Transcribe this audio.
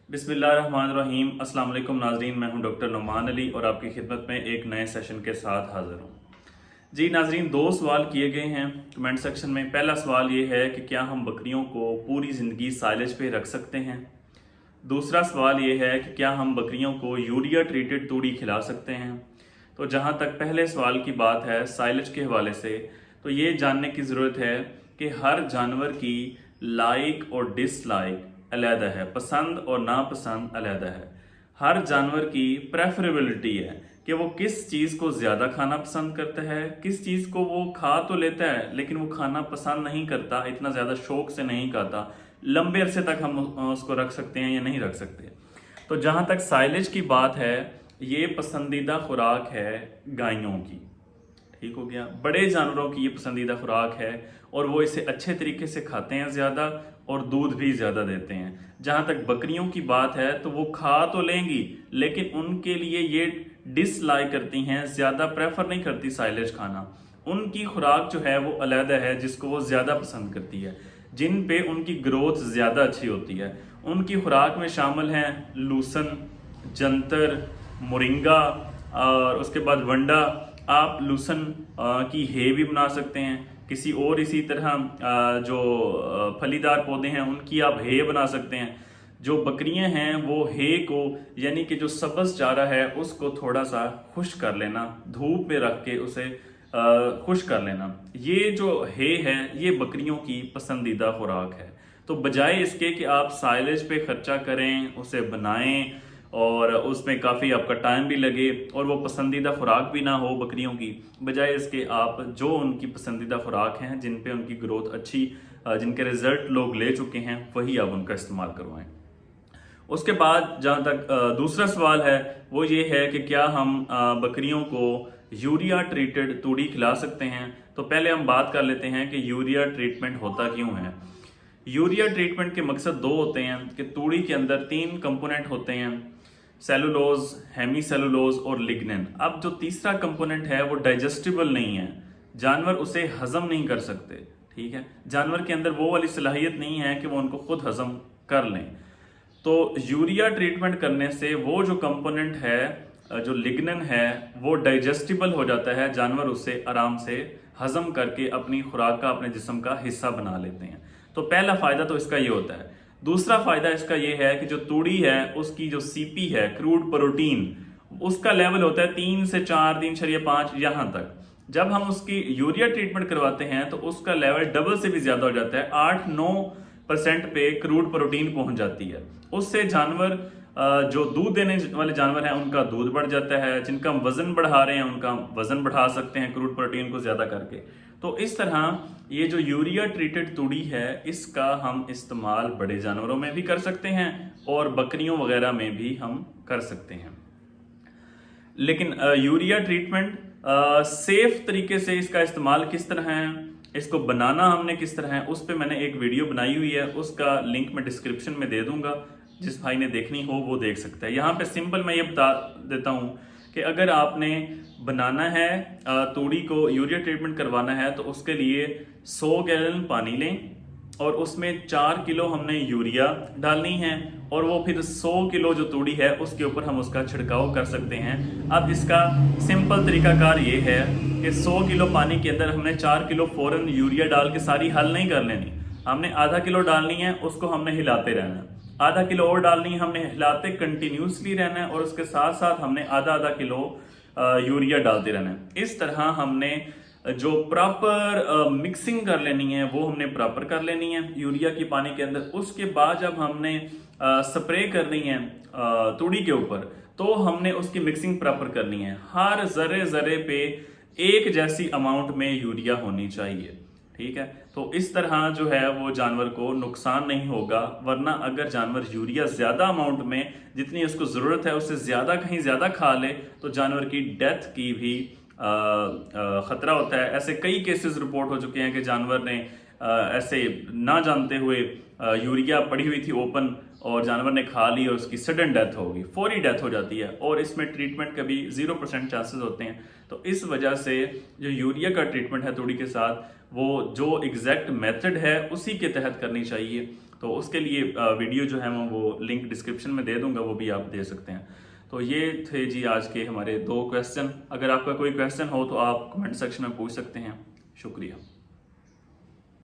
बिस्मिल्लाहिर्रहमानिर्रहीम। अस्सलाम वालेकुम नाजरीन, मैं हूं डॉक्टर नुमान अली और आपकी खिदमत में एक नए सेशन के साथ हाजिर हूं। जी नाजरीन, दो सवाल किए गए हैं कमेंट सेक्शन में। पहला सवाल ये है कि क्या हम बकरियों को पूरी ज़िंदगी साइलेज पे रख सकते हैं। दूसरा सवाल ये है कि क्या हम बकरियों को यूरिया ट्रीटेड तूड़ी खिला सकते हैं। तो जहाँ तक पहले सवाल की बात है साइलेज के हवाले से, तो ये जानने की ज़रूरत है कि हर जानवर की लाइक और डिसलाइक अलहदा है, पसंद और नापसंद अलहदा है। हर जानवर की प्रेफरेबिलिटी है कि वो किस चीज़ को ज़्यादा खाना पसंद करता है, किस चीज़ को वो खा तो लेता है लेकिन वो खाना पसंद नहीं करता, इतना ज़्यादा शौक से नहीं खाता। लंबे अरसे तक हम उसको रख सकते हैं या नहीं रख सकते। तो जहाँ तक साइलेज की बात है, ये पसंदीदा खुराक है गायों की। ठीक हो गया, बड़े जानवरों की ये पसंदीदा खुराक है और वो इसे अच्छे तरीके से खाते हैं ज़्यादा और दूध भी ज़्यादा देते हैं। जहाँ तक बकरियों की बात है तो वो खा तो लेंगी लेकिन उनके लिए ये डिसलाइक करती हैं, ज़्यादा प्रेफर नहीं करती साइलेज खाना। उनकी खुराक जो है वो अलहदा है जिसको वो ज़्यादा पसंद करती है, जिन पे उनकी ग्रोथ ज़्यादा अच्छी होती है। उनकी खुराक में शामिल हैं लूसन, जंतर, मोरिंगा और उसके बाद वंडा। आप लूसन की हे भी बना सकते हैं। किसी और इसी तरह जो फलीदार पौधे हैं उनकी आप हे बना सकते हैं। जो बकरियां हैं वो हे को यानी कि जो सब्ज़ चारा है उसको थोड़ा सा खुश्क कर लेना, धूप में रख के उसे खुश्क कर लेना। ये जो हे है ये बकरियों की पसंदीदा खुराक है। तो बजाय इसके कि आप साइलेज पे खर्चा करें, उसे बनाएं और उसमें काफ़ी आपका टाइम भी लगे और वो पसंदीदा खुराक भी ना हो बकरियों की, बजाय इसके आप जो उनकी पसंदीदा खुराक हैं, जिन पे उनकी ग्रोथ अच्छी, जिनके रिजल्ट लोग ले चुके हैं, वही आप उनका इस्तेमाल करवाएं। उसके बाद जहाँ तक दूसरा सवाल है वो ये है कि क्या हम बकरियों को यूरिया ट्रीटेड तूड़ी खिला सकते हैं। तो पहले हम बात कर लेते हैं कि यूरिया ट्रीटमेंट होता क्यों है। यूरिया ट्रीटमेंट के मकसद दो होते हैं कि तूड़ी के अंदर तीन कंपोनेंट होते हैं, सेलुलोज, हेमी सेलुलोज और लिग्निन। अब जो तीसरा कंपोनेंट है वो डाइजेस्टिबल नहीं है, जानवर उसे हजम नहीं कर सकते। ठीक है, जानवर के अंदर वो वाली सलाहियत नहीं है कि वो उनको खुद हजम कर लें। तो यूरिया ट्रीटमेंट करने से वो जो कंपोनेंट है, जो लिग्निन है, वो डाइजेस्टिबल हो जाता है, जानवर उसे आराम से हजम करके अपनी खुराक का, अपने जिस्म का हिस्सा बना लेते हैं। तो पहला फायदा तो इसका ये होता है। दूसरा फायदा इसका ये है कि जो तूड़ी है उसकी जो सीपी है, क्रूड प्रोटीन, उसका लेवल होता है 3 से 4, 3.5 यहाँ तक। जब हम उसकी यूरिया ट्रीटमेंट करवाते हैं तो उसका लेवल डबल से भी ज्यादा हो जाता है, 8-9% पे क्रूड प्रोटीन पहुंच जाती है। उससे जानवर, जो दूध देने वाले जानवर हैं उनका दूध बढ़ जाता है, जिनका हम वजन बढ़ा रहे हैं उनका वजन बढ़ा सकते हैं क्रूड प्रोटीन को ज्यादा करके। तो इस तरह ये जो यूरिया ट्रीटेड तूड़ी है इसका हम इस्तेमाल बड़े जानवरों में भी कर सकते हैं और बकरियों वगैरह में भी हम कर सकते हैं। लेकिन यूरिया ट्रीटमेंट सेफ तरीके से इसका इस्तेमाल किस तरह है, इसको बनाना हमने किस तरह है, उस पर मैंने एक वीडियो बनाई हुई है, उसका लिंक मैं डिस्क्रिप्शन में दे दूंगा। जिस भाई ने देखनी हो वो देख सकता है। यहाँ पे सिंपल मैं ये बता देता हूँ कि अगर आपने बनाना है, तूड़ी को यूरिया ट्रीटमेंट करवाना है, तो उसके लिए 100 गैलन पानी लें और उसमें 4 किलो हमने यूरिया डालनी है और वो फिर 100 किलो जो तूड़ी है उसके ऊपर हम उसका छिड़काव कर सकते हैं। अब इसका सिंपल तरीकाकार ये है कि 100 किलो पानी के अंदर हमने 4 किलो फौरन यूरिया डाल के सारी हल नहीं कर लेनी, हमने आधा किलो डालनी है, उसको हमने हिलाते रहना है। आधा किलो और डालनी है, हमने हिलाते कंटिन्यूसली रहना है और उसके साथ साथ हमने आधा आधा किलो यूरिया डालते रहना है। इस तरह हमने जो प्रॉपर मिक्सिंग कर लेनी है वो हमने प्रॉपर कर लेनी है यूरिया की पानी के अंदर। उसके बाद जब हमने स्प्रे करनी है तूड़ी के ऊपर, तो हमने उसकी मिक्सिंग प्रॉपर करनी है। हर जरे जरे पे एक जैसी अमाउंट में यूरिया होनी चाहिए। ठीक है, तो इस तरह जो है वो जानवर को नुकसान नहीं होगा। वरना अगर जानवर यूरिया ज्यादा अमाउंट में, जितनी उसको जरूरत है उससे ज्यादा कहीं ज्यादा खा ले, तो जानवर की डेथ की भी खतरा होता है। ऐसे कई केसेस रिपोर्ट हो चुके हैं कि जानवर ने ऐसे ना जानते हुए यूरिया पड़ी हुई थी ओपन और जानवर ने खा ली और उसकी सडन डेथ होगी, फौरी डेथ हो जाती है और इसमें ट्रीटमेंट का भी 0% चांसेस होते हैं। तो इस वजह से जो यूरिया का ट्रीटमेंट है तूड़ी के साथ, वो जो एग्जैक्ट मेथड है उसी के तहत करनी चाहिए। तो उसके लिए वीडियो जो है मैं वो लिंक डिस्क्रिप्शन में दे दूंगा, वो भी आप दे सकते हैं। तो ये थे जी आज के हमारे 2 क्वेश्चन। अगर आपका कोई क्वेश्चन हो तो आप कमेंट सेक्शन में पूछ सकते हैं। शुक्रिया।